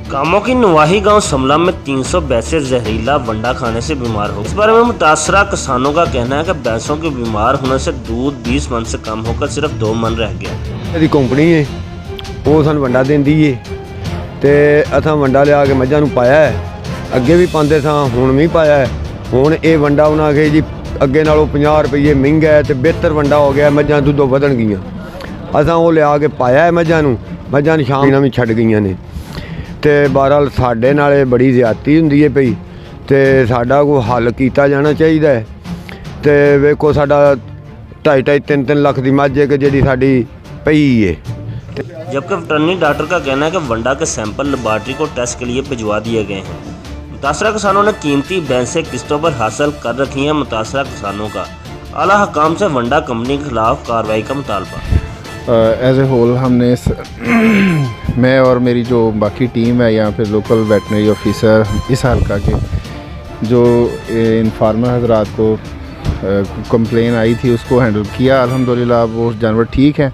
कामों की नवाही गांव समला में 300 भैंसें जहरीला वंडा खाने से बीमार हो गई। इस बारे में मुतासरा किसानों का कहना है कि भैंसों के बीमार होने से दूध 20 मन से कम होकर सिर्फ 2 मन रह गया। दी कंपनी है वो सन वंडा देंदी है ते असां वंडा लिया के मझां नूं पाया है। अगे भी पाते सां हुण भी पाया है। हुण ये वंडा उन्हां के जी अगे नालों 50 रुपये महंगा है तो बेहतर वंडा हो गया। मझां दुद्धों वधण गईयां। असां वो लिया के पाया है मझां नूं। मझां शाम भी छड्ड गईयां ने ते बहरहाल साडे नाल बड़ी ज़्यादती हुंदी है पई ते साडा कोई हल कीता जाना चाहिए है। ते वेखो साडा 2.5-3 लाख की मझ है कि जिहड़ी साडी पई है। जबकि वेटरनरी डॉक्टर का कहना है कि वंडा के सैंपल लेबॉर्ट्री को टेस्ट के लिए भिजवा दिए गए हैं। मुतासरा किसानों ने कीमती भैंसें किस्तों पर हासिल कर रखी हैं। मुतासरा किसानों का आला हकाम से वंडा कंपनी के खिलाफ कार्रवाई का मुतालबा। एज ए होल हमने मैं और मेरी जो बाकी टीम है यहाँ पे लोकल वेटनरी ऑफिसर इस हल्का के जो इन फार्मर हजरात को कंप्लेन आई थी उसको हैंडल किया। अल्हम्दुलिल्लाह वो जानवर ठीक हैं।